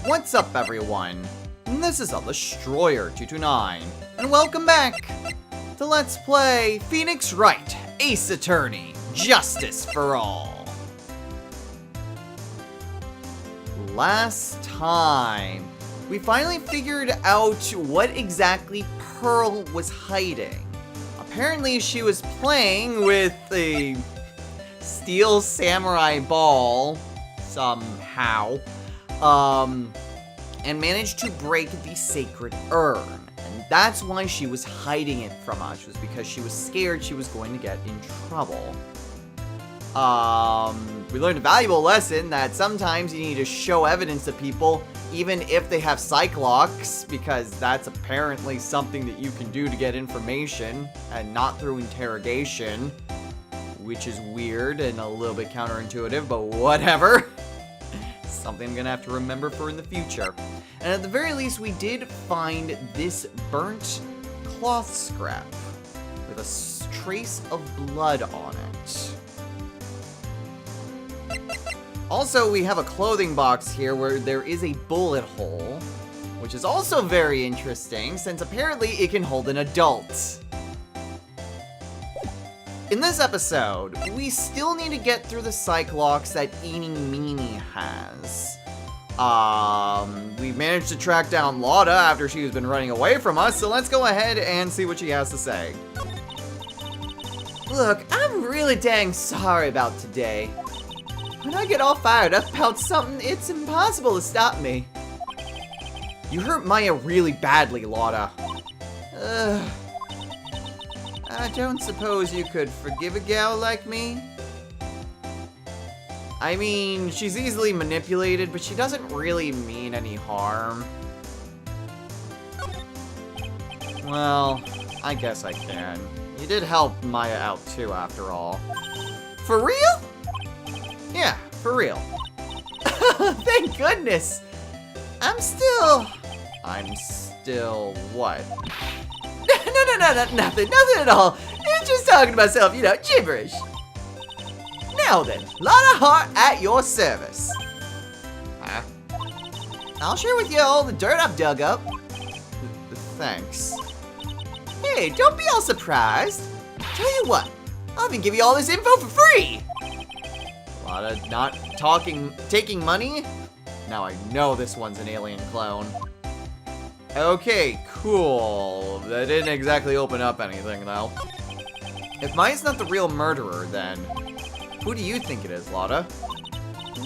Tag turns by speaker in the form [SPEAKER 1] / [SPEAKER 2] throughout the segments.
[SPEAKER 1] What's up, everyone? This is Destroyer229, and welcome back to Let's Play Phoenix Wright, Ace Attorney, Justice for All. Last time, we finally figured out what exactly Pearl was hiding. Apparently, she was playing with a steel samurai ball, somehow, and managed to break the sacred urn. And that's why she was hiding it from us, was because she was scared she was going to get in trouble. We learned a valuable lesson that sometimes you need to show evidence to people, even if they have psych locks, because that's apparently something that you can do to get information, and not through interrogation, which is weird and a little bit counterintuitive, but whatever. Something I'm gonna have to remember for in the future. And at the very least, we did find this burnt cloth scrap with a trace of blood on it. Also, we have a clothing box here where there is a bullet hole, which is also very interesting, since apparently it can hold an adult. In this episode, we still need to get through the psych locks that Eeny Meeny has. We managed to track down Lauda after she's been running away from us, so let's go ahead and see what she has to say. Look, I'm really dang sorry about today. When I get all fired up about something, it's impossible to stop me. You hurt Maya really badly, Lauda. I don't suppose you could forgive a gal like me? I mean, she's easily manipulated, but she doesn't really mean any harm. Well, I guess I can. You did help Maya out too, after all. For real? Yeah, for real. Thank goodness! I'm still what? No, nothing at all. It's just talking to myself, you know, gibberish. Now then, lot of heart at your service. Huh? I'll share with you all the dirt I've dug up. Thanks. Hey, don't be all surprised. Tell you what, I'll even give you all this info for free. A lot of not taking money. Now I know this one's an alien clone. Okay, cool. That didn't exactly open up anything, though. If Maya's not the real murderer, then who do you think it is, Lauda?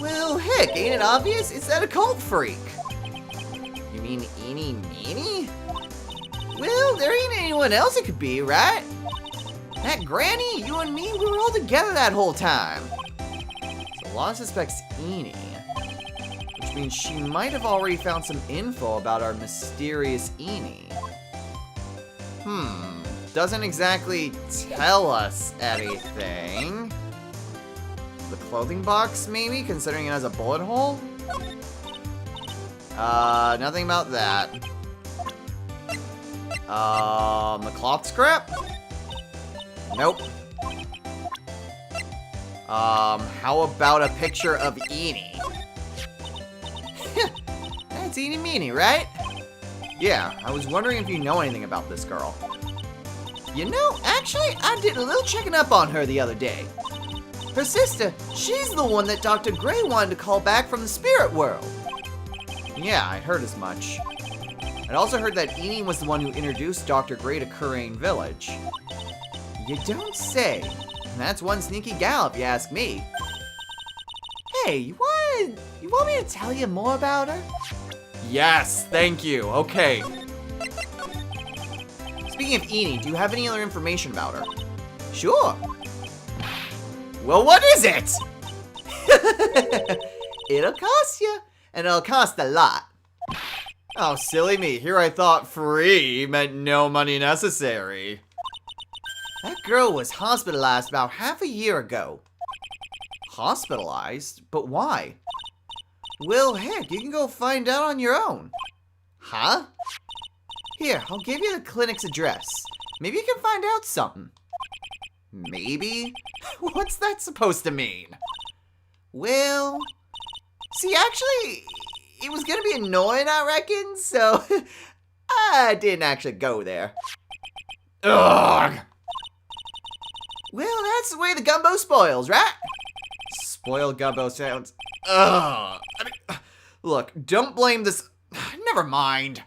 [SPEAKER 1] Well, heck, ain't it obvious? It's that occult freak. You mean Eeny Meeny? Well, there ain't anyone else it could be, right? That Granny, you and me, we were all together that whole time. So Lauda suspects Eeny. Which means she might have already found some info about our mysterious Eeny. Doesn't exactly tell us anything. The clothing box, maybe, considering it has a bullet hole? Nothing about that. The cloth scrap? Nope. How about a picture of Eeny? That's Eeny Meeny, right? Yeah, I was wondering if you know anything about this girl. You know, actually, I did a little checking up on her the other day. Her sister, she's the one that Dr. Gray wanted to call back from the spirit world. Yeah, I heard as much. I'd also heard that Eeny was the one who introduced Dr. Gray to Kurain Village. You don't say. That's one sneaky gal, if you ask me. Hey, you want me to tell you more about her? Yes, thank you. Okay. Speaking of Eeny, do you have any other information about her? Sure. Well, what is it? It'll cost you, and it'll cost a lot. Oh, silly me. Here I thought free meant no money necessary. That girl was hospitalized about half a year ago. Hospitalized? But why? Well, heck, you can go find out on your own. Huh? Here, I'll give you the clinic's address. Maybe you can find out something. Maybe? What's that supposed to mean? Well, see, actually, it was gonna be annoying, I reckon, so I didn't actually go there. Ugh! Well, that's the way the gumbo spoils, right? Spoiled gumbo sounds. Ugh! I mean, look, don't blame this. Never mind.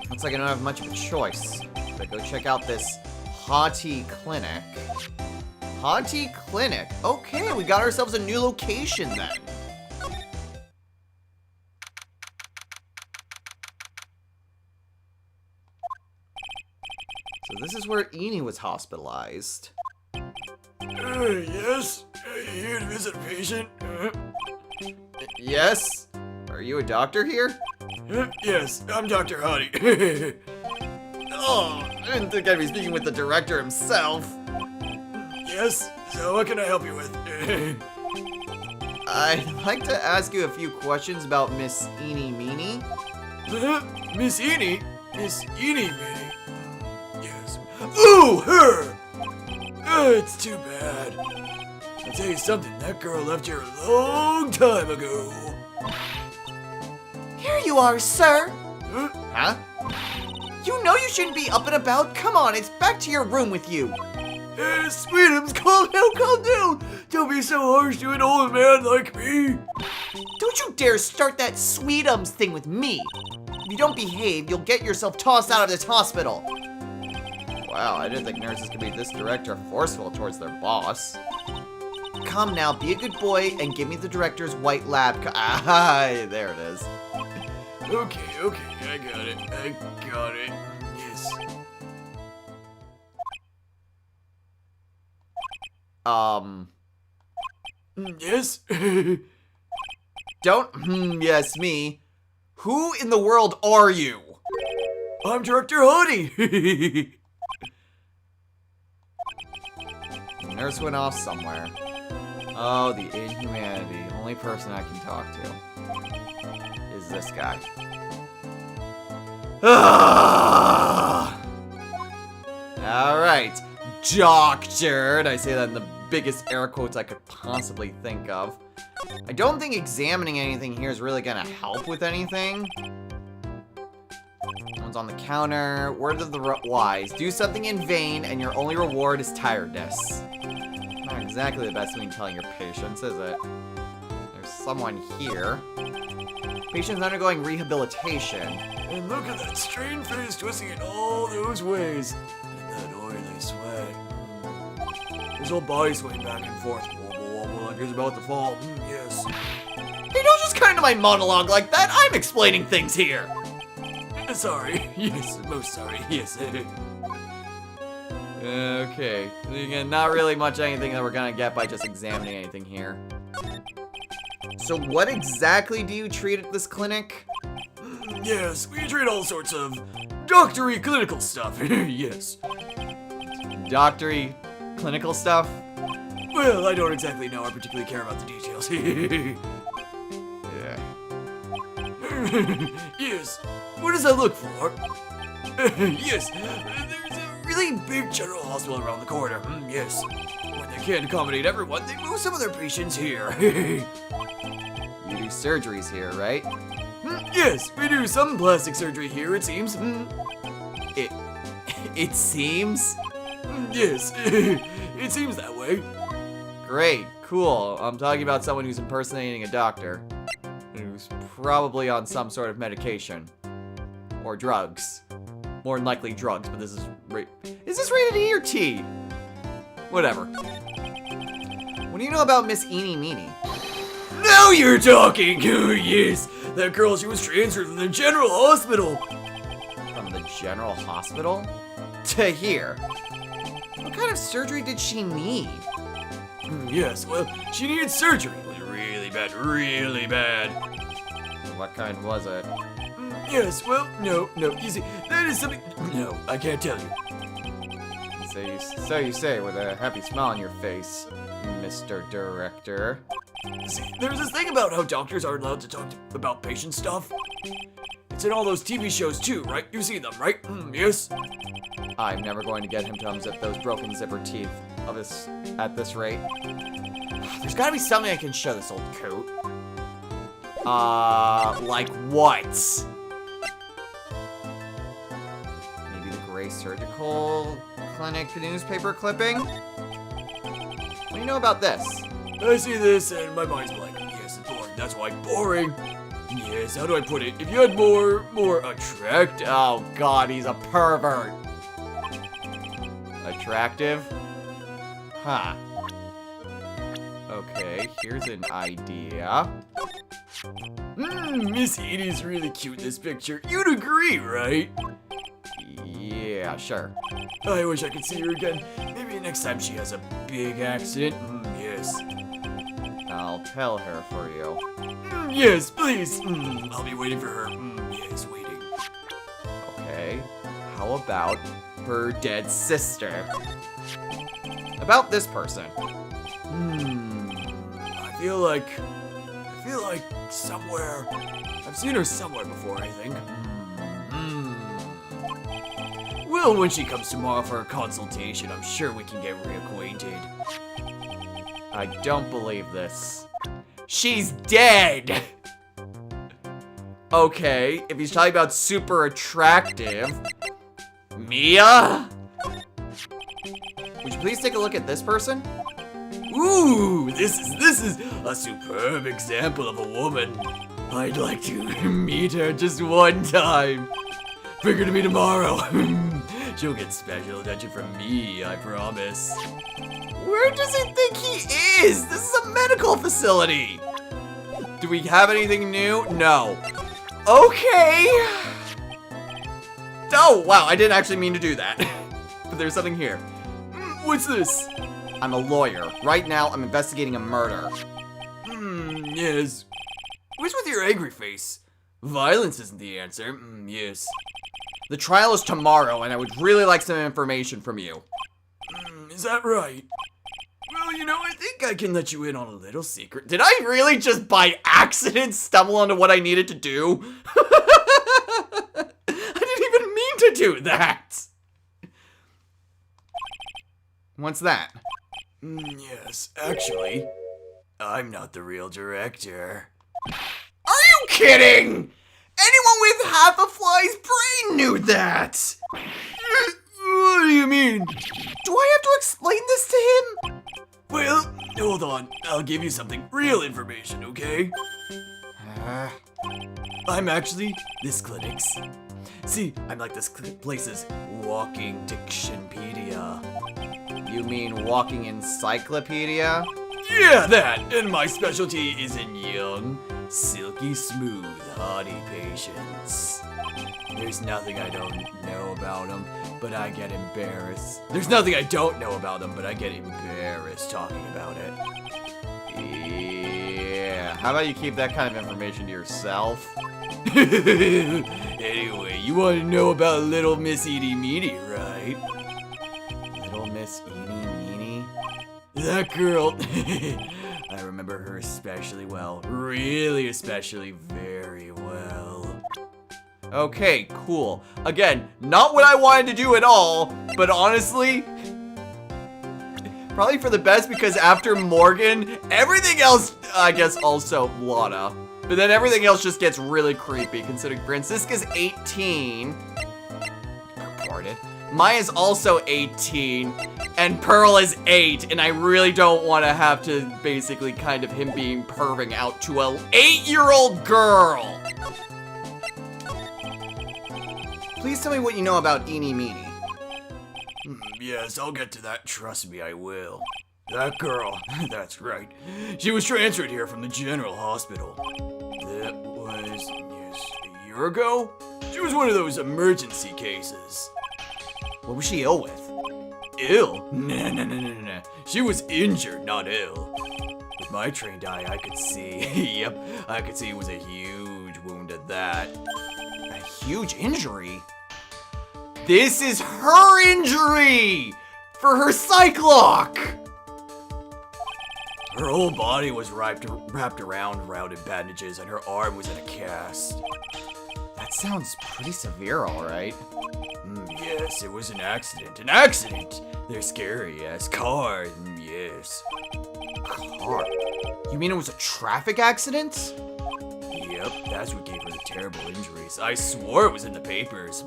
[SPEAKER 1] Looks like I don't have much of a choice. Gotta go check out this Haughty Clinic. Haughty Clinic. Okay, we got ourselves a new location then. So this is where Eni was hospitalized.
[SPEAKER 2] Yes? Here to visit a patient?
[SPEAKER 1] Yes? Are you a doctor here?
[SPEAKER 2] Yes, I'm Dr. Huddy.
[SPEAKER 1] Oh, I didn't think I'd be speaking with the director himself.
[SPEAKER 2] Yes? So what can I help you with?
[SPEAKER 1] I'd like to ask you a few questions about Miss Eni Meenie.
[SPEAKER 2] Miss Eni? Miss Eni Meenie? Yes. Ooh, her! It's too bad. I'll tell you something, that girl left here a long time ago.
[SPEAKER 1] Here you are, sir.
[SPEAKER 2] Huh?
[SPEAKER 1] You know you shouldn't be up and about. Come on, it's back to your room with you.
[SPEAKER 2] Sweetums, calm down, calm down. Don't be so harsh to an old man like me.
[SPEAKER 1] Don't you dare start that Sweetums thing with me. If you don't behave, you'll get yourself tossed out of this hospital. Wow, I didn't think nurses could be this direct or forceful towards their boss. Come now, be a good boy and give me the director's white lab coat. Ah, there it is.
[SPEAKER 2] Okay, I got it. Yes. Yes?
[SPEAKER 1] Don't yes me. Who in the world are you?
[SPEAKER 2] I'm Director Huddy.
[SPEAKER 1] The nurse went off somewhere. Oh, the inhumanity. The only person I can talk to is this guy. Alright, doctor. I say that in the biggest air quotes I could possibly think of. I don't think examining anything here is really gonna help with anything. One's on the counter. Word of the wise. Do something in vain and your only reward is tiredness. Not exactly the best way in telling your patients, is it? There's someone here. Patient's undergoing rehabilitation.
[SPEAKER 2] And look at that strained face twisting in all those ways. And that oily sweat. His whole body swaying back and forth. Wobble, wobble, like he's about to fall. Yes.
[SPEAKER 1] Hey, don't just cut into my monologue like that. I'm explaining things here.
[SPEAKER 2] Sorry. Yes, most sorry. Yes.
[SPEAKER 1] Okay. Again, not really much anything that we're gonna get by just examining anything here. So what exactly do you treat at this clinic?
[SPEAKER 2] Yes, we treat all sorts of doctory clinical stuff. Yes.
[SPEAKER 1] Doctory clinical stuff?
[SPEAKER 2] Well, I don't exactly know. I particularly care about the details.
[SPEAKER 1] Yeah.
[SPEAKER 2] Yes. What does that look for? Yes. There's a really big general hospital around the corner. Yes. When they can't accommodate everyone, they move some of their patients here.
[SPEAKER 1] You do surgeries here, right?
[SPEAKER 2] Yes, we do some plastic surgery here, it seems.
[SPEAKER 1] It seems?
[SPEAKER 2] Yes, it seems that way.
[SPEAKER 1] Great, cool. I'm talking about someone who's impersonating a doctor. Who's probably on some sort of medication. Or drugs. More than likely drugs, but this is... Is this rated E or T? Whatever. What do you know about Miss Eni Meenie?
[SPEAKER 2] Now you're talking! Yes! That girl, she was transferred from the general hospital.
[SPEAKER 1] From the general hospital? To here. What kind of surgery did she need?
[SPEAKER 2] Yes, well, she needed surgery. It was really bad, really bad.
[SPEAKER 1] What kind was it?
[SPEAKER 2] Yes, well, no, you see, that is something... No, I can't tell you.
[SPEAKER 1] So you say with a happy smile on your face, Mr. Director.
[SPEAKER 2] See, there's this thing about how doctors aren't allowed to talk about patient stuff. It's in all those TV shows too, right? You've seen them, right? Yes?
[SPEAKER 1] I'm never going to get him to unzip those broken zipper teeth at this rate. There's gotta be something I can show this old coat. Like what? Maybe the Gray Surgical Clinic newspaper clipping? What do you know about this?
[SPEAKER 2] I see this and my mind's blank. Yes, it's boring. That's why boring. Yes, how do I put it? If you had more attractive.
[SPEAKER 1] Oh god, he's a pervert. Attractive? Huh. Okay, here's an idea.
[SPEAKER 2] Miss Edie's really cute in this picture. You'd agree, right?
[SPEAKER 1] Yeah, sure.
[SPEAKER 2] I wish I could see her again. Maybe next time she has a big accident. Yes.
[SPEAKER 1] I'll tell her for you.
[SPEAKER 2] Yes, please. I'll be waiting for her. Yes, waiting.
[SPEAKER 1] Okay, how about her dead sister? About this person.
[SPEAKER 2] I feel like somewhere. I've seen her somewhere before, I think. Well, when she comes tomorrow for a consultation, I'm sure we can get reacquainted.
[SPEAKER 1] I don't believe this. She's dead! Okay, if he's talking about super attractive. Mia? Would you please take a look at this person?
[SPEAKER 2] Ooh, this is a superb example of a woman. I'd like to meet her just one time. Bring her to me tomorrow. She'll get special attention from me, I promise.
[SPEAKER 1] Where does he think he is? This is a medical facility. Do we have anything new? No. Okay. Oh, wow, I didn't actually mean to do that. But there's something here.
[SPEAKER 2] What's this?
[SPEAKER 1] I'm a lawyer. Right now, I'm investigating a murder.
[SPEAKER 2] Yes. What's with your angry face? Violence isn't the answer. Yes.
[SPEAKER 1] The trial is tomorrow, and I would really like some information from you.
[SPEAKER 2] Is that right? Well, you know, I think I can let you in on a little secret.
[SPEAKER 1] Did I really just by accident stumble onto what I needed to do? I didn't even mean to do that. What's that?
[SPEAKER 2] Yes, actually, I'm not the real director.
[SPEAKER 1] Are you kidding? Anyone with half a fly's brain knew that.
[SPEAKER 2] What do you mean?
[SPEAKER 1] Do I have to explain this to him?
[SPEAKER 2] Well, hold on. I'll give you something real information, okay? I'm actually this clinic's. See, I'm like this place's walking dictionpedia.
[SPEAKER 1] You mean walking encyclopedia?
[SPEAKER 2] Yeah, that! And my specialty is in young, silky smooth, haughty patients. There's nothing I don't know about them, but I get embarrassed. There's nothing I don't know about them, but I get embarrassed talking about it.
[SPEAKER 1] Yeah, how about you keep that kind of information to yourself?
[SPEAKER 2] Anyway, you want to know about little Miss Edie Meanie, right?
[SPEAKER 1] Little Miss Eenie Meenie?
[SPEAKER 2] That girl, I remember her especially well. Really especially very well.
[SPEAKER 1] Okay, cool. Again, not what I wanted to do at all, but honestly, probably for the best because after Morgan, everything else, I guess also Lana, but then everything else just gets really creepy considering Francisca's 18, reported. Maya's also 18, and Pearl is 8, and I really don't want to have to basically kind of him being perving out to a 8-year-old girl. Please tell me what you know about Eenie Meenie.
[SPEAKER 2] Yes, I'll get to that. Trust me, I will. That girl, that's right. She was transferred here from the general hospital. That was, yes, a year ago? She was one of those emergency cases.
[SPEAKER 1] What was she ill with?
[SPEAKER 2] Ill? Nah. She was injured, not ill. With my trained eye, I could see, yep, I could see it was a huge wound at that.
[SPEAKER 1] A huge injury? This is her injury! For her Cyclock!
[SPEAKER 2] Her whole body was wrapped around rounded bandages and her arm was in a cast.
[SPEAKER 1] That sounds pretty severe, alright.
[SPEAKER 2] Yes, it was an accident. An accident! They're scary as cars, yes.
[SPEAKER 1] Car? You mean it was a traffic accident?
[SPEAKER 2] Yep, that's what gave her the terrible injuries. I swore it was in the papers.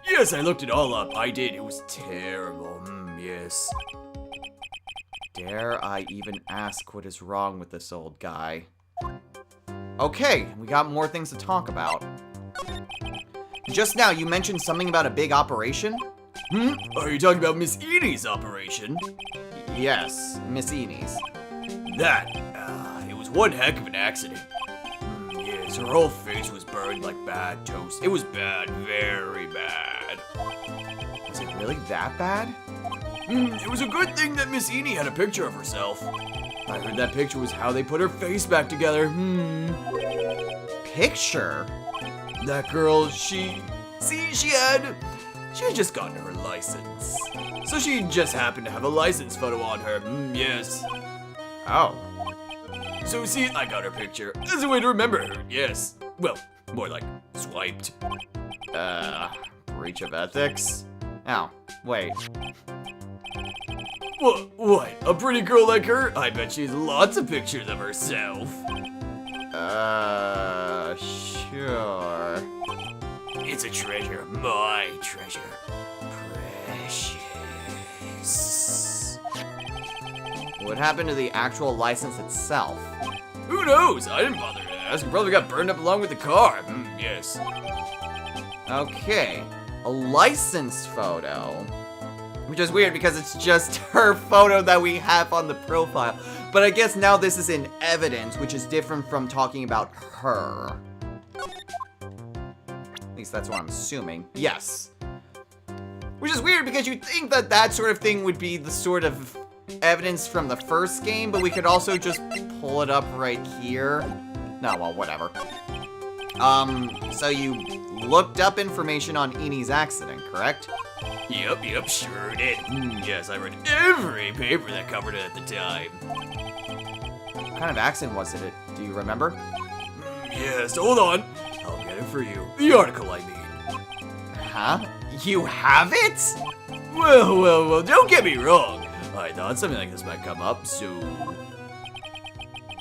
[SPEAKER 2] Yes, I looked it all up. I did. It was terrible. Yes.
[SPEAKER 1] Dare I even ask what is wrong with this old guy? Okay, we got more things to talk about. Just now, you mentioned something about a big operation?
[SPEAKER 2] Are you talking about Miss Edie's operation?
[SPEAKER 1] Yes, Miss Enie's.
[SPEAKER 2] It was one heck of an accident. Yes, her whole face was burned like bad toast. It was bad, very bad.
[SPEAKER 1] Was it really that bad?
[SPEAKER 2] It was a good thing that Miss Enie had a picture of herself. I heard that picture was how they put her face back together.
[SPEAKER 1] Picture?
[SPEAKER 2] That girl, she had just gotten her license. So she just happened to have a license photo on her. Yes.
[SPEAKER 1] Oh.
[SPEAKER 2] So see, I got her picture as a way to remember her, yes. Well, more like swiped.
[SPEAKER 1] Breach of ethics? Oh, wait.
[SPEAKER 2] What? A pretty girl like her? I bet she has lots of pictures of herself.
[SPEAKER 1] Sure.
[SPEAKER 2] It's a treasure, my treasure. Precious.
[SPEAKER 1] What happened to the actual license itself?
[SPEAKER 2] Who knows? I didn't bother to ask. It probably got burned up along with the car. Yes.
[SPEAKER 1] Okay, a license photo. Which is weird because it's just her photo that we have on the profile. But I guess now this is in evidence, which is different from talking about her. At least that's what I'm assuming. Yes. Which is weird because you'd think that that sort of thing would be the sort of evidence from the first game, but we could also just pull it up right here. No, well, whatever. So you looked up information on Enie's accident, correct?
[SPEAKER 2] Yep, sure did. Yes, I read every paper that covered it at the time.
[SPEAKER 1] What kind of accident was it? Do you remember?
[SPEAKER 2] Yes, hold on. I'll get it for you. The article, I mean.
[SPEAKER 1] Huh? You have it?
[SPEAKER 2] Well, don't get me wrong. I thought something like this might come up, so...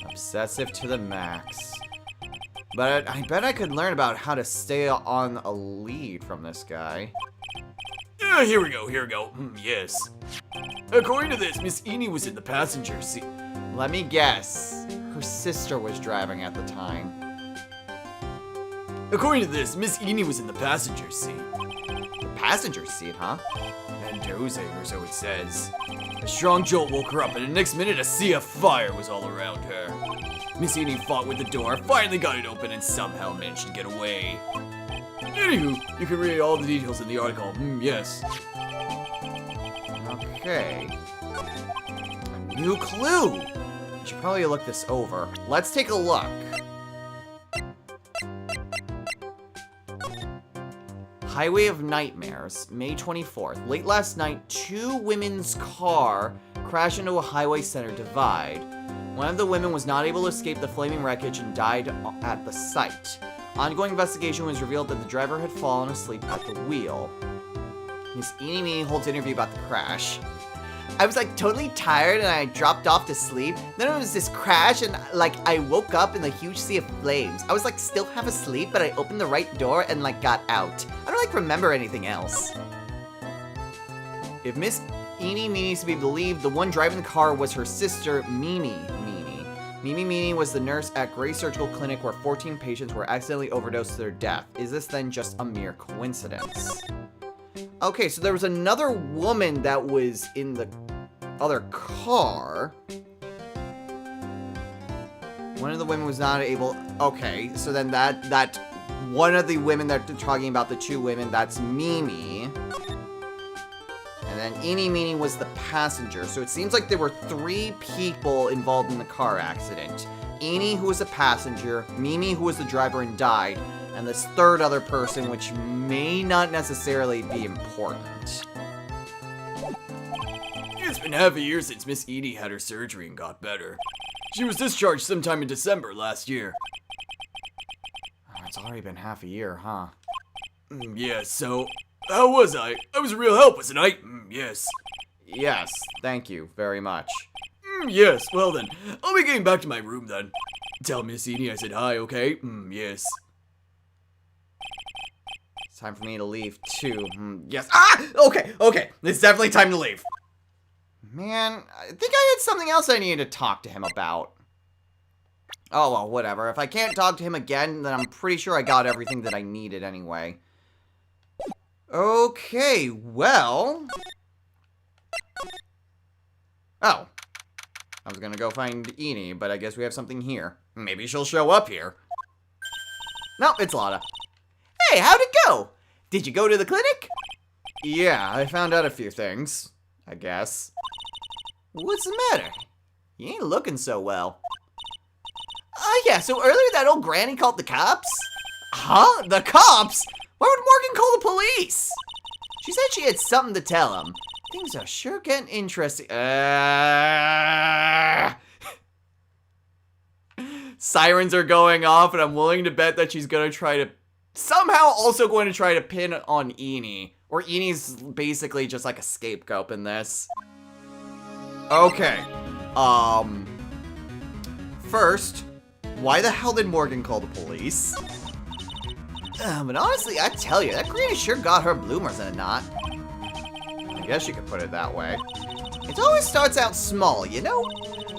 [SPEAKER 1] Obsessive to the max. But I bet I could learn about how to stay on a lead from this guy.
[SPEAKER 2] Here we go. Yes. According to this, Miss Enie was in the passenger seat.
[SPEAKER 1] Let me guess. Her sister was driving at the time.
[SPEAKER 2] According to this, Miss Enie was in the passenger seat.
[SPEAKER 1] The passenger seat, huh?
[SPEAKER 2] And dozing, or so it says. A strong jolt woke her up, and the next minute a sea of fire was all around her. Miss Enie fought with the door, finally got it open, and somehow managed to get away. Anywho, you can read all the details in the article. Yes.
[SPEAKER 1] Okay. A new clue! I should probably look this over. Let's take a look. Highway of Nightmares, May 24th. Late last night, two women's car crashed into a highway center divide. One of the women was not able to escape the flaming wreckage and died at the site. Ongoing investigation was revealed that the driver had fallen asleep at the wheel. Miss Enie holds interview about the crash. I was like totally tired and I dropped off to sleep. Then it was this crash and like I woke up in the huge sea of flames. I was like still half asleep, but I opened the right door and like got out. I don't like remember anything else. If Miss Enie is to be believed, the one driving the car was her sister, Mimi. Mimi was the nurse at Gray Surgical Clinic where 14 patients were accidentally overdosed to their death. Is this then just a mere coincidence? Okay, so there was another woman that was in the other car. One of the women was not able... Okay, so then that one of the women that they're talking about, the two women, that's Mimi. And then Enie was the passenger. So it seems like there were three people involved in the car accident. Enie, who was a passenger, Mimi, who was the driver and died, and this third other person, which may not necessarily be important.
[SPEAKER 2] It's been half a year since Miss Enie had her surgery and got better. She was discharged sometime in December last year.
[SPEAKER 1] Oh, it's already been half a year, huh?
[SPEAKER 2] Yeah, so... How was I? I was a real help, wasn't I? Yes.
[SPEAKER 1] Yes, thank you very much.
[SPEAKER 2] Yes, well then. I'll be getting back to my room then. Tell Miss Edie I said hi, okay? Yes.
[SPEAKER 1] It's time for me to leave, too. Yes. Ah! Okay, okay. It's definitely time to leave. Man, I think I had something else I needed to talk to him about. Oh, well, whatever. If I can't talk to him again, then I'm pretty sure I got everything that I needed anyway. Okay, well... Oh. I was gonna go find Eni, but I guess we have something here. Maybe she'll show up here. Nope, it's Lotta. Hey, how'd it go? Did you go to the clinic? Yeah, I found out a few things, I guess. What's the matter? You ain't looking so well. Yeah, so earlier that old granny called the cops? Huh? The cops? Why would Morgan call the police? She said she had something to tell him. Things are sure getting interesting. Sirens are going off, and I'm willing to bet that she's gonna try to... somehow also going to try to pin on Eni. Or Eni's basically just like a scapegoat in this. Okay. First, why the hell did Morgan call the police? But honestly, I tell you, that granny sure got her bloomers in a knot. I guess you could put it that way. It always starts out small, you know?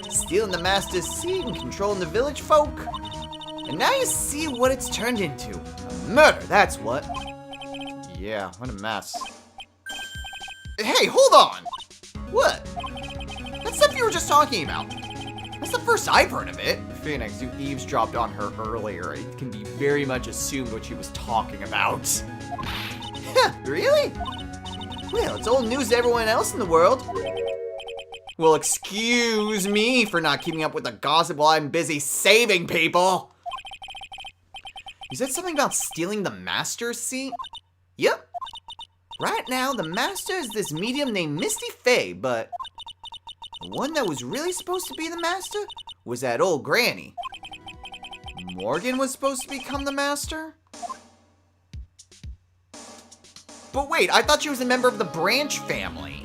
[SPEAKER 1] Stealing the master's seed and controlling the village folk. And now you see what it's turned into. A murder, that's what. Yeah, what a mess. Hey, hold on! What? That stuff you were just talking about. That's the first I've heard of it. Phoenix, you eavesdropped on her earlier. It can be very much assumed what she was talking about. Really? Well, it's old news to everyone else in the world. Well, excuse me for not keeping up with the gossip while I'm busy saving people. You said something about stealing the master's seat? Yep. Right now, the master is this medium named Misty Faye, but the one that was really supposed to be the master was that old granny. Morgan was supposed to become the master? But wait, I thought she was a member of the Branch family.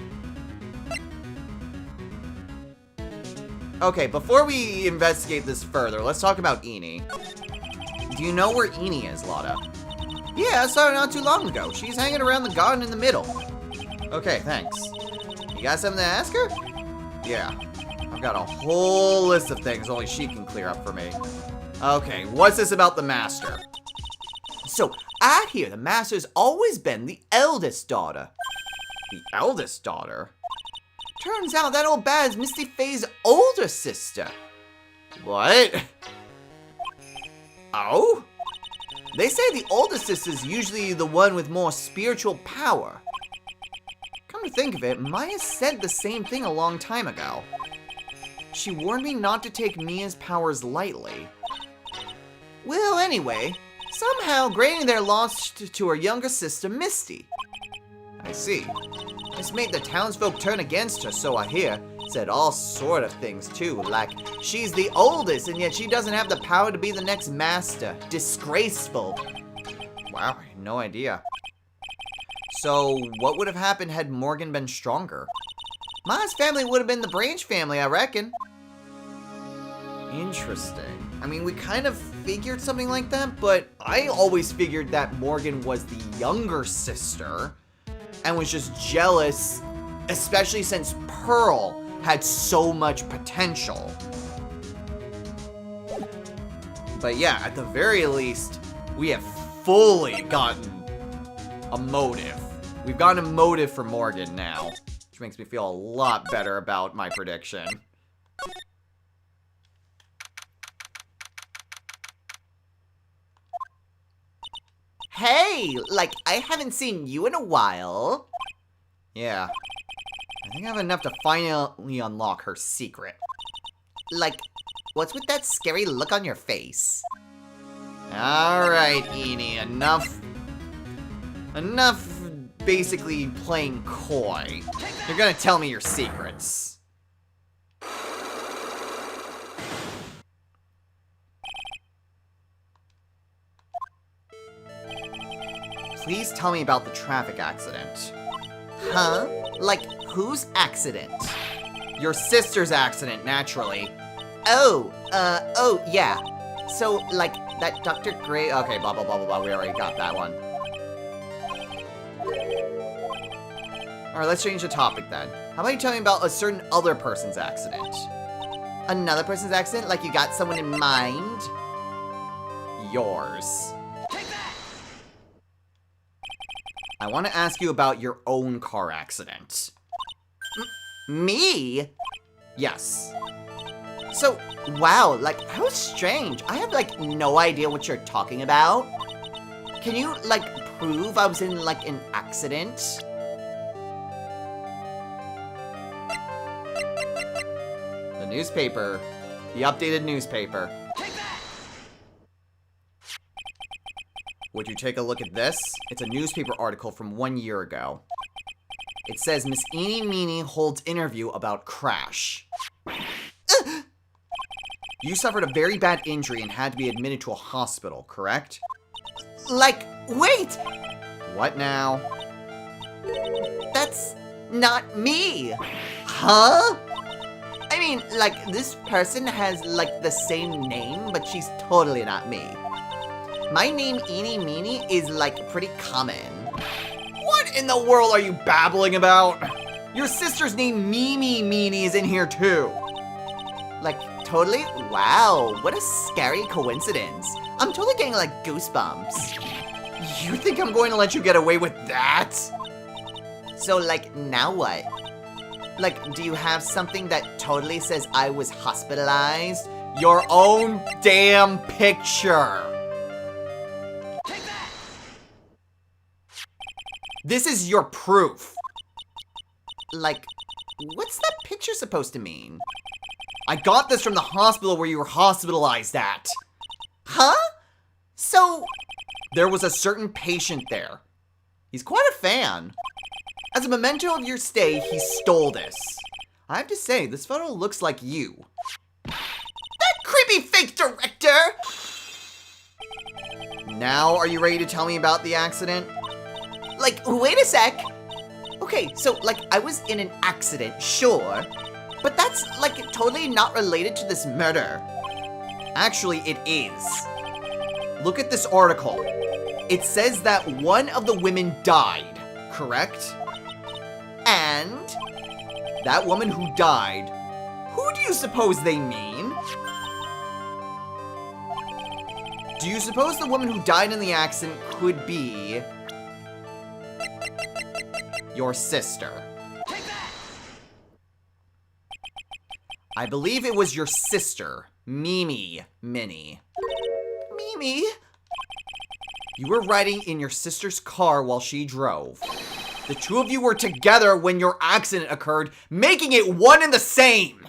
[SPEAKER 1] Okay, before we investigate this further, let's talk about Eni. Do you know where Eni is, Lotta? Yeah, I saw her not too long ago. She's hanging around the garden in the middle. Okay, thanks. You got something to ask her? Yeah. I've got a whole list of things only she can clear up for me. Okay, what's this about the master? So, I hear the master's always been the eldest daughter. The eldest daughter? Turns out that old bad is Misty Faye's older sister. What? Oh? They say the older sister's usually the one with more spiritual power. Come to think of it, Maya said the same thing a long time ago. She warned me not to take Mia's powers lightly. Well, anyway, somehow Granny there lost to her younger sister, Misty. I see. This made the townsfolk turn against her, so I hear. Said all sort of things, too, like she's the oldest and yet she doesn't have the power to be the next master. Disgraceful. Wow, I had no idea. So, what would have happened had Morgan been stronger? Ma's family would have been the Branch family, I reckon. Interesting. I mean, we kind of figured something like that, but I always figured that Morgan was the younger sister and was just jealous, especially since Pearl had so much potential. But yeah, at the very least, we have fully gotten a motive. We've gotten a motive for Morgan now, which makes me feel a lot better about my prediction. Hey, like, I haven't seen you in a while. Yeah. I think I have enough to finally unlock her secret. Like, what's with that scary look on your face? Alright, Eni, enough basically playing coy. You're gonna tell me your secrets. Please tell me about the traffic accident. Huh? Like, whose accident? Your sister's accident, naturally. Oh, yeah. So, like, that Dr. Gray, okay, blah, blah, blah, blah, blah, we already got that one. Alright, let's change the topic then. How about you tell me about a certain other person's accident? Another person's accident? Like you got someone in mind? Yours. I want to ask you about your own car accident. Me? Yes. So, wow, like, how strange. I have, like, no idea what you're talking about. Can you, like, prove I was in, like, an accident? The newspaper. The updated newspaper. Would you take a look at this? It's a newspaper article from 1 year ago. It says Miss Eenie Meenie holds interview about crash. You suffered a very bad injury and had to be admitted to a hospital, correct? Like, wait! What now? That's not me! Huh? I mean, like, this person has, like, the same name, but she's totally not me. My name, Eenie Meenie, is, like, pretty common. What in the world are you babbling about? Your sister's name, Mimi Meenie, is in here, too. Like, totally? Wow, what a scary coincidence. I'm totally getting, like, goosebumps. You think I'm going to let you get away with that? So, like, now what? Like, do you have something that totally says I was hospitalized? Your own damn picture. This is your proof. Like, what's that picture supposed to mean? I got this from the hospital where you were hospitalized at. Huh? So, there was a certain patient there. He's quite a fan. As a memento of your stay, he stole this. I have to say, this photo looks like you. That creepy fake director! Now, are you ready to tell me about the accident? Like, wait a sec. Okay, so, like, I was in an accident, sure. But that's, like, totally not related to this murder. Actually, it is. Look at this article. It says that one of the women died, correct? And that woman who died, who do you suppose they mean? Do you suppose the woman who died in the accident could be your sister? I believe it was your sister, Mimi Minnie. Mimi? You were riding in your sister's car while she drove. The two of you were together when your accident occurred, making it one and the same.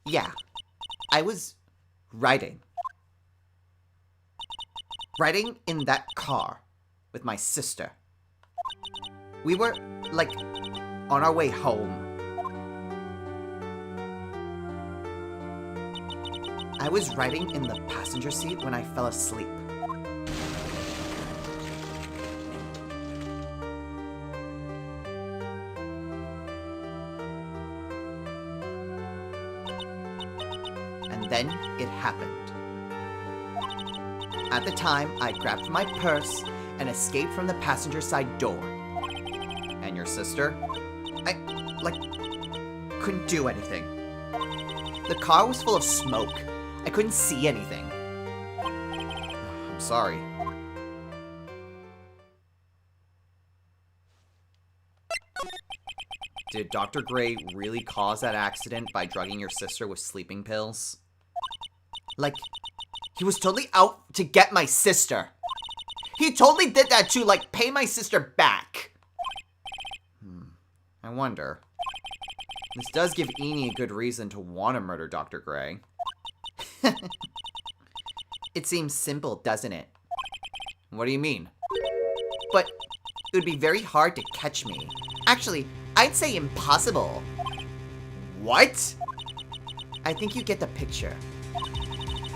[SPEAKER 1] Yeah, I was riding in that car with my sister. We were, like, on our way home. I was riding in the passenger seat when I fell asleep. And then it happened. At the time, I grabbed my purse and escaped from the passenger side door. And your sister? I, like, couldn't do anything. The car was full of smoke. I couldn't see anything. I'm sorry. Did Dr. Gray really cause that accident by drugging your sister with sleeping pills? Like, he was totally out to get my sister. He totally did that to, like, pay my sister back. I wonder. This does give Eenie a good reason to want to murder Dr. Gray. It seems simple, doesn't it? What do you mean? But it would be very hard to catch me. Actually, I'd say impossible. What? I think you get the picture.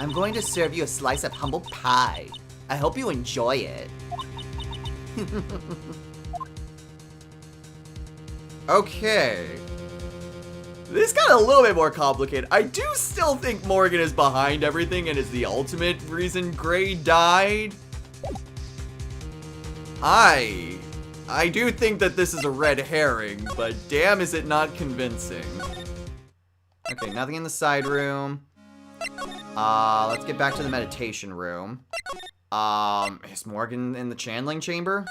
[SPEAKER 1] I'm going to serve you a slice of humble pie. I hope you enjoy it. Okay. This got a little bit more complicated. I do still think Morgan is behind everything and is the ultimate reason Gray died. I do think that this is a red herring, but damn is it not convincing. Okay, nothing in the side room. Let's get back to the meditation room. Is Morgan in the channeling chamber?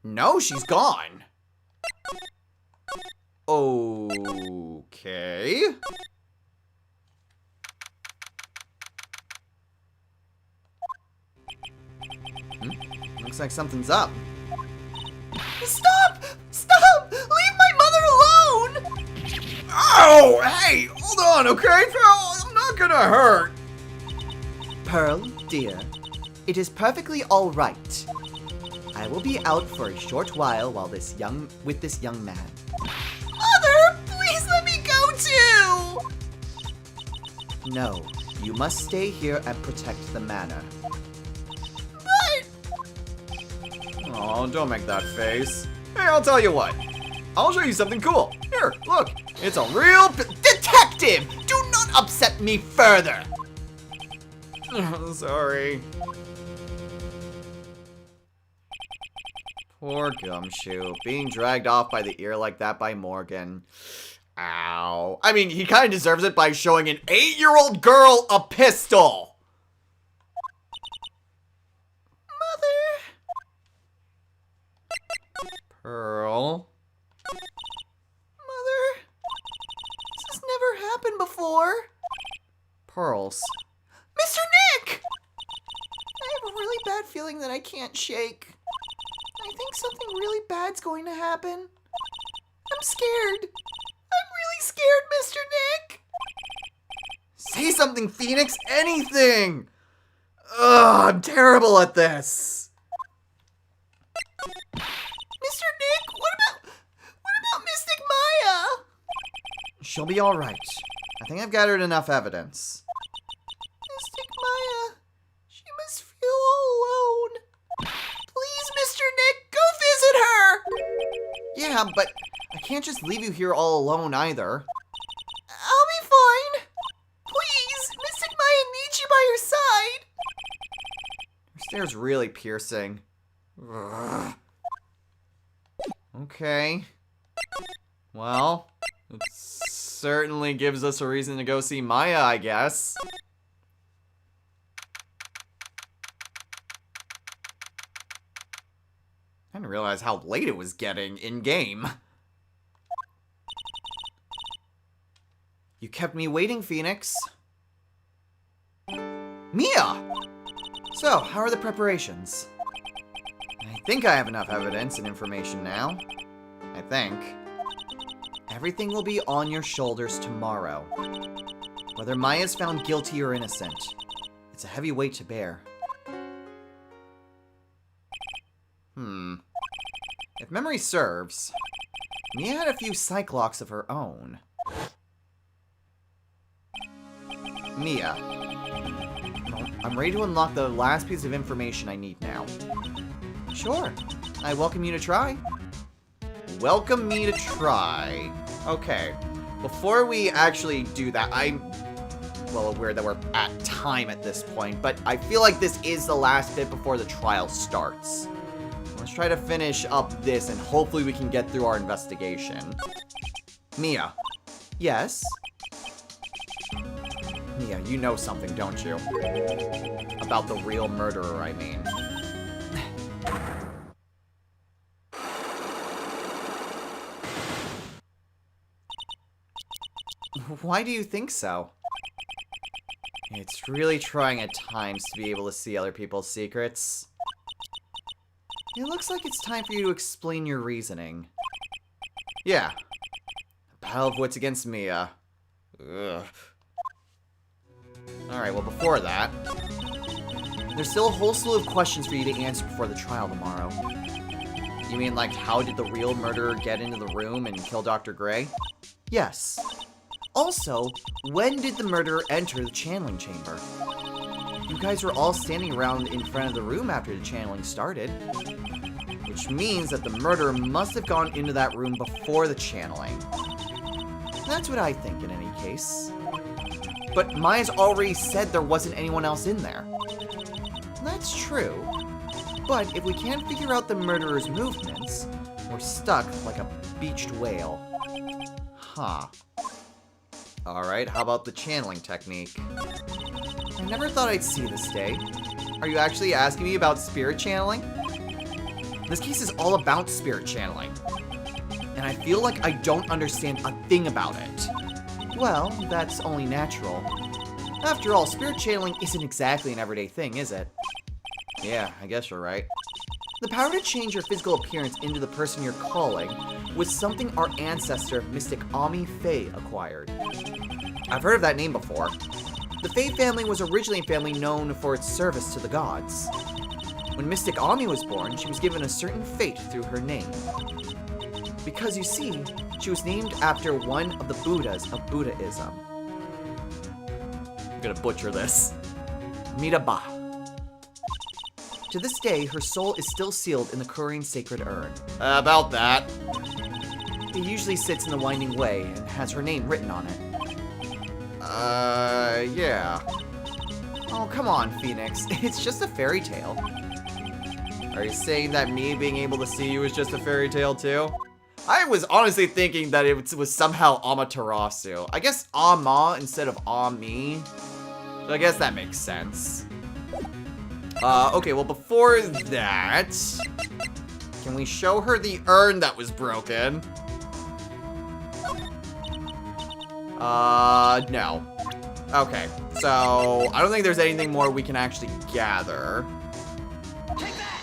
[SPEAKER 1] No, she's gone. Okay. Looks like something's up. Stop! Stop! Leave my mother alone! Oh, hey, hold on, okay? I'm not gonna hurt. Pearl, dear, it is perfectly all right. I will be out for a short while with this young man. Mother, please let me go too! No, you must stay here and protect the manor. But... Oh, don't make that face. Hey, I'll tell you what. I'll show you something cool. Here, look. It's a real detective! Do not upset me further! Sorry. Poor Gumshoe, being dragged off by the ear like that by Morgan. Ow. I mean, he kind of deserves it by showing an 8-year-old girl a pistol. Mother. Pearl. Mother. This has never happened before. Pearls. Mr. Nick! I have a really bad feeling that I can't shake. I think something really bad's going to happen. I'm scared. I'm really scared, Mr. Nick. Say something, Phoenix. Anything. Ugh, I'm terrible at this. Mr. Nick, what about Mystic Maya? She'll be all right. I think I've gathered enough evidence. Mystic Maya, she must feel all alone. Please, Mr. Nick, go visit her! Yeah, but I can't just leave you here all alone either. I'll be fine. Please, Mystic Maya needs you by your side. Her stare's really piercing. Ugh. Okay. Well, it certainly gives us a reason to go see Maya, I guess. I didn't realize how late it was getting in-game. You kept me waiting, Phoenix. Mia! So, how are the preparations? I think I have enough evidence and information now. I think. Everything will be on your shoulders tomorrow. Whether Maya's found guilty or innocent, it's a heavy weight to bear. If memory serves, Mia had a few psych-locks of her own. Mia. I'm ready to unlock the last piece of information I need now. Sure. I welcome you to try. Welcome me to try. Okay. Before we actually do that, I'm well aware that we're at time at this point, but I feel like this is the last bit before the trial starts. Let's try to finish up this, and hopefully we can get through our investigation. Mia. Yes? Mia, you know something, don't you? About the real murderer, I mean. Why do you think so? It's really trying at times to be able to see other people's secrets. It looks like it's time for you to explain your reasoning. Yeah. A battle of wits against Mia. Ugh. Alright, well before that, there's still a whole slew of questions for you to answer before the trial tomorrow. You mean like, how did the real murderer get into the room and kill Dr. Gray? Yes. also, when did the murderer enter the channeling chamber? You guys were all standing around in front of the room after the channeling started, which means that the murderer must have gone into that room before the channeling. That's what I think in any case. But Maya's already said there wasn't anyone else in there. That's true. But if we can't figure out the murderer's movements, we're stuck like a beached whale. Huh. Alright, how about the channeling technique? I never thought I'd see this day. Are you actually asking me about spirit channeling? This case is all about spirit channeling. And I feel like I don't understand a thing about it. Well, that's only natural. After all, spirit channeling isn't exactly an everyday thing, is it? Yeah, I guess you're right. The power to change your physical appearance into the person you're calling was something our ancestor, Mystic Ami Faye, acquired. I've heard of that name before. The Faye family was originally a family known for its service to the gods. When Mystic Ami was born, she was given a certain fate through her name. Because you see, she was named after one of the Buddhas of Buddhism. I'm gonna butcher this. Midaba. To this day, her soul is still sealed in the Korean sacred urn. About that. It usually sits in the winding way and has her name written on it. Yeah. Oh, come on, Phoenix. It's just a fairy tale. Are you saying that me being able to see you is just a fairy tale too? I was honestly thinking that it was somehow Amaterasu. I guess Ama instead of Ami. So I guess that makes sense. Okay, well before that, can we show her the urn that was broken? No. Okay, so I don't think there's anything more we can actually gather.
[SPEAKER 3] Take that!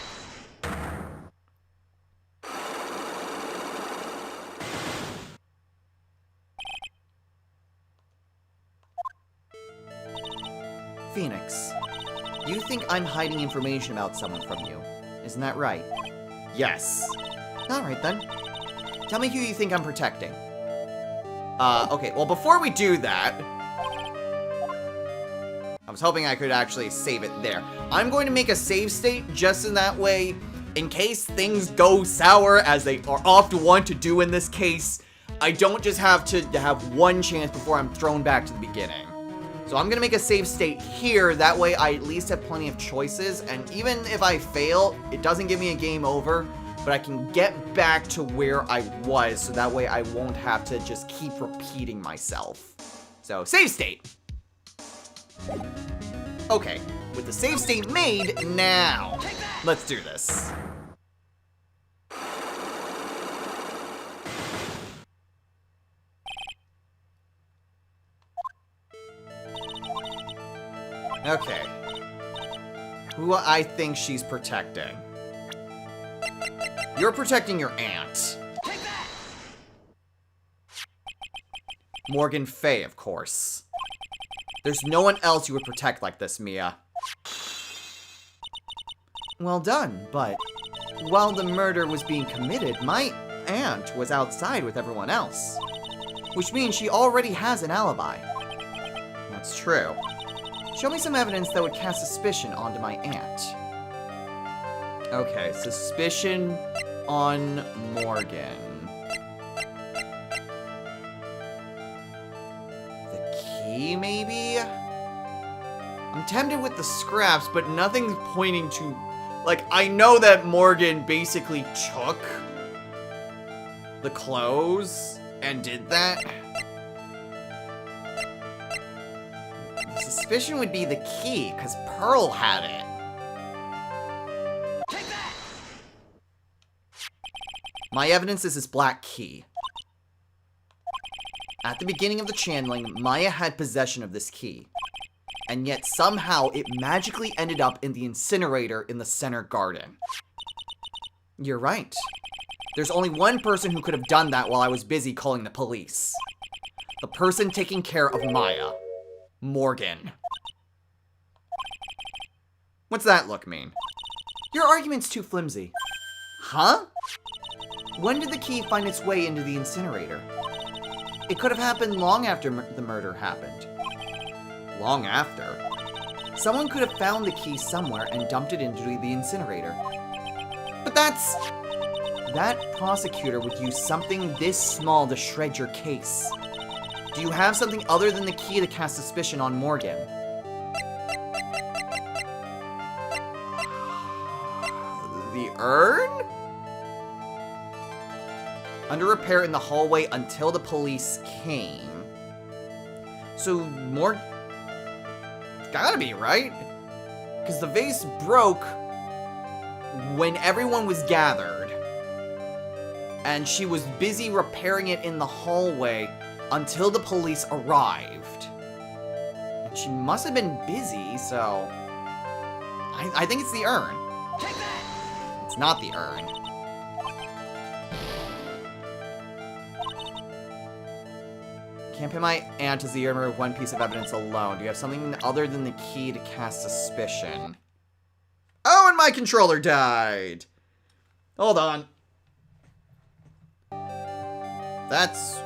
[SPEAKER 1] Phoenix, you think I'm hiding information about someone from you, isn't that right? Yes. Alright then. Tell me who you think I'm protecting. Okay, well before we do that, I was hoping I could actually save it there. I'm going to make a save state just in that way, in case things go sour, as they are often want to do in this case, I don't just have to have one chance before I'm thrown back to the beginning. So I'm gonna make a save state here, that way I at least have plenty of choices, and even if I fail, it doesn't give me a game over, but I can get back to where I was, so that way I won't have to just keep repeating myself. So, save state! Okay, with the save state made, now, let's do this. Okay. Who I think she's protecting. You're protecting your aunt.
[SPEAKER 3] Take that!
[SPEAKER 1] Morgan Faye, of course. There's no one else you would protect like this, Mia. Well done, but while the murder was being committed, my aunt was outside with everyone else. Which means she already has an alibi. That's true. Show me some evidence that would cast suspicion onto my aunt. Okay, suspicion on Morgan. The key, maybe? I'm tempted with the scraps, but nothing's pointing to... Like, I know that Morgan basically took the clothes and did that. The suspicion would be the key, because Pearl had it.
[SPEAKER 3] Take that!
[SPEAKER 1] My evidence is this black key. At the beginning of the channeling, Maya had possession of this key. And yet somehow it magically ended up in the incinerator in the center garden. You're right. There's only one person who could have done that while I was busy calling the police. The person taking care of Maya. Morgan. What's that look mean? Your argument's too flimsy. Huh? When did the key find its way into the incinerator? It could have happened long after the murder happened. Long after? Someone could have found the key somewhere and dumped it into the incinerator. But that prosecutor would use something this small to shred your case. Do you have something other than the key to cast suspicion on Morgan? The urn? Under repair in the hallway until the police came. So, it's gotta be, right? Because the vase broke when everyone was gathered. And she was busy repairing it in the hallway until the police arrived. And she must have been busy, so... I think it's the urn.
[SPEAKER 3] Take that!
[SPEAKER 1] It's not the urn. Can't pin my aunt as the urn with one piece of evidence alone. Do you have something other than the key to cast suspicion? Oh, and my controller died! Hold on. That's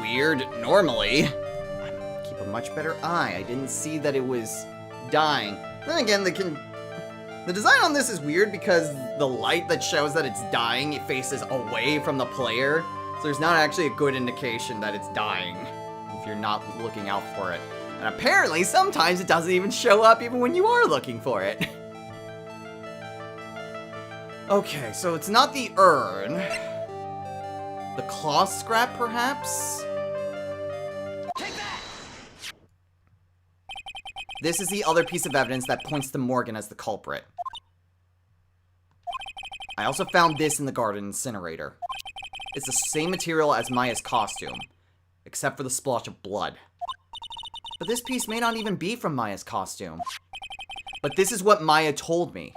[SPEAKER 1] weird. Normally, I keep a much better eye. I didn't see that it was dying. Then again, the design on this is weird because the light that shows that it's dying, it faces away from the player. So there's not actually a good indication that it's dying if you're not looking out for it. And apparently, sometimes it doesn't even show up even when you are looking for it. Okay, so it's not the urn. The cloth scrap, perhaps?
[SPEAKER 3] Take that!
[SPEAKER 1] This is the other piece of evidence that points to Morgan as the culprit. I also found this in the garden incinerator. It's the same material as Maya's costume, except for the splotch of blood. But this piece may not even be from Maya's costume. But this is what Maya told me.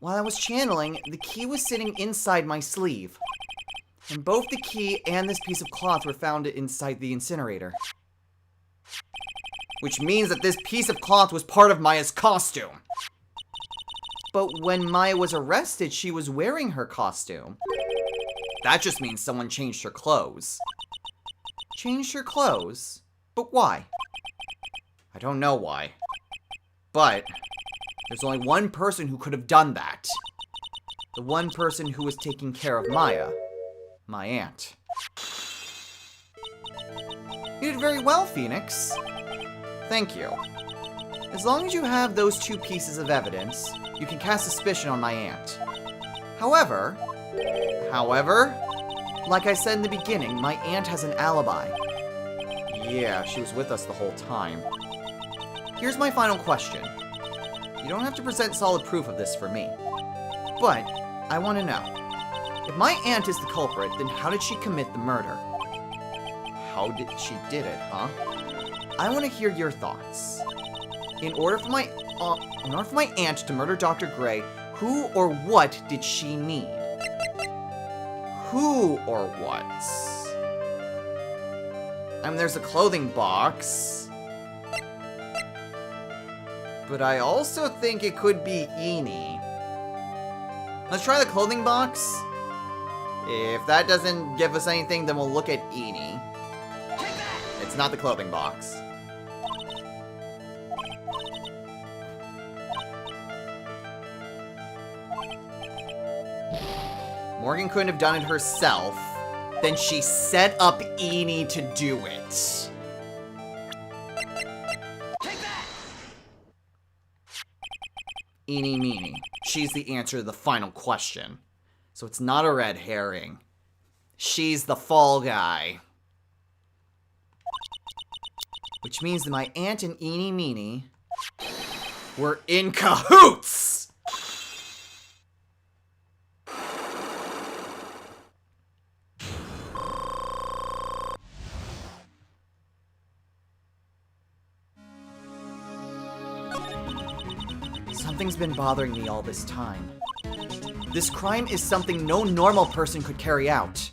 [SPEAKER 1] While I was channeling, the key was sitting inside my sleeve. And both the key and this piece of cloth were found inside the incinerator. Which means that this piece of cloth was part of Maya's costume. But when Maya was arrested, she was wearing her costume. That just means someone changed her clothes. Changed her clothes? But why? I don't know why. But there's only one person who could have done that. The one person who was taking care of Maya. My aunt. You did very well, Phoenix. Thank you. As long as you have those two pieces of evidence, you can cast suspicion on my aunt. However, like I said in the beginning, my aunt has an alibi. Yeah, she was with us the whole time. Here's my final question. You don't have to present solid proof of this for me. But, I want to know. If my aunt is the culprit, then how did she commit the murder? How did she did it, huh? I want to hear your thoughts. In order for my aunt to murder Dr. Gray, who or what did she need? Who or what? I mean, there's a clothing box. But I also think it could be Eni. Let's try the clothing box. If that doesn't give us anything, then we'll look at Eni. It's not the clothing box. Morgan couldn't have done it herself. Then she set up Eni to do it. Eeny meeny. She's the answer to the final question. So it's not a red herring. She's the fall guy. Which means that my aunt and Eeny meeny were in cahoots! Something's been bothering me all this time. This crime is something no normal person could carry out.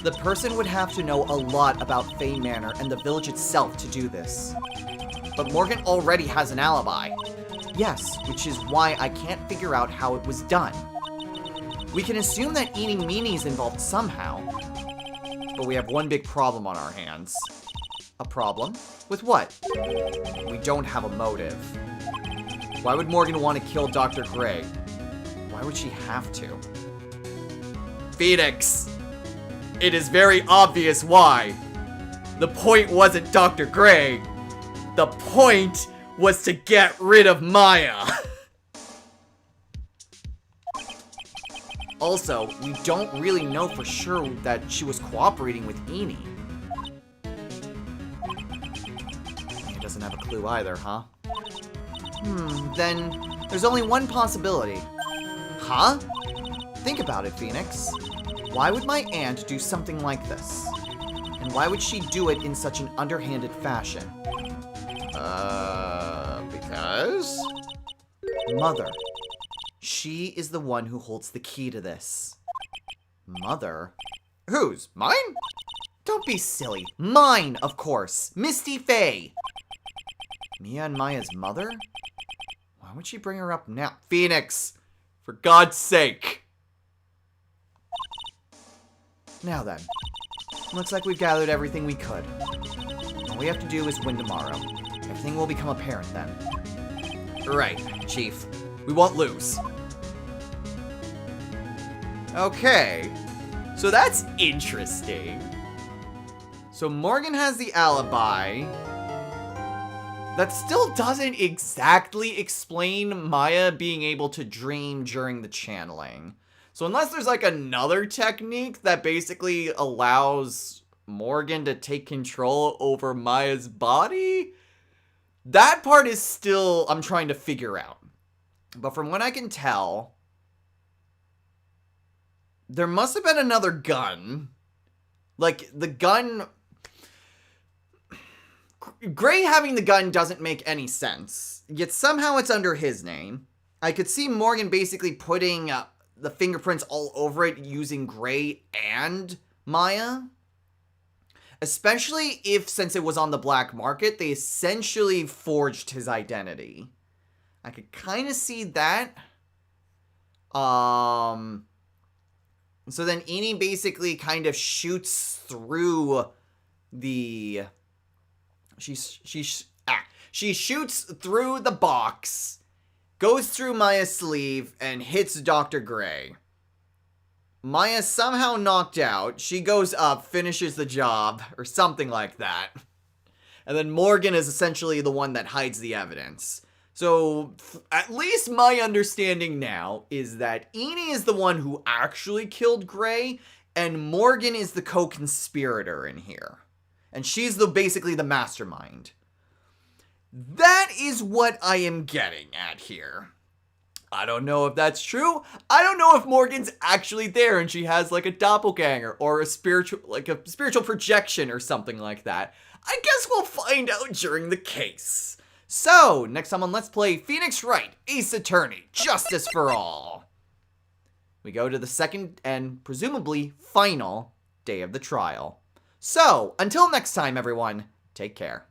[SPEAKER 1] The person would have to know a lot about Fay Manor and the village itself to do this. But Morgan already has an alibi. Yes, which is why I can't figure out how it was done. We can assume that Eeny Meeny's involved somehow. But we have one big problem on our hands. A problem? With what? We don't have a motive. Why would Morgan want to kill Dr. Gray? Why would she have to? Phoenix! It is very obvious why. The point wasn't Dr. Gray. The point was to get rid of Maya. Also, we don't really know for sure that she was cooperating with Eni. He doesn't have a clue either, huh? Then there's only one possibility. Huh? Think about it, Phoenix. Why would my aunt do something like this? And why would she do it in such an underhanded fashion? Because? Mother. She is the one who holds the key to this. Mother? Whose? Mine? Don't be silly. Mine, of course. Misty Faye. Mia and Maya's mother? Why would she bring her up now? Phoenix! For God's sake! Now then. Looks like we've gathered everything we could. All we have to do is win tomorrow. Everything will become apparent then. Right, Chief. We won't lose. Okay. So that's interesting. So Morgan has the alibi. That still doesn't exactly explain Maya being able to dream during the channeling. So unless there's like another technique that basically allows Morgan to take control over Maya's body, that part is still, I'm trying to figure out. But from what I can tell, there must have been another gun. Like, the gun... Gray having the gun doesn't make any sense. Yet somehow it's under his name. I could see Morgan basically putting the fingerprints all over it using Gray and Maya. Especially if, since it was on the black market, they essentially forged his identity. I could kind of see that. So then Eni basically kind of shoots through the... She shoots through the box, goes through Maya's sleeve, and hits Dr. Gray. Maya's somehow knocked out. She goes up, finishes the job, or something like that. And then Morgan is essentially the one that hides the evidence. So, at least my understanding now is that Eni is the one who actually killed Gray, and Morgan is the co-conspirator in here. And she's basically the mastermind. That is what I am getting at here. I don't know if that's true. I don't know if Morgan's actually there and she has like a doppelganger or a spiritual projection or something like that. I guess we'll find out during the case. So, next time on Let's Play Phoenix Wright, Ace Attorney, Justice for All. We go to the second and presumably final day of the trial. So, until next time, everyone, take care.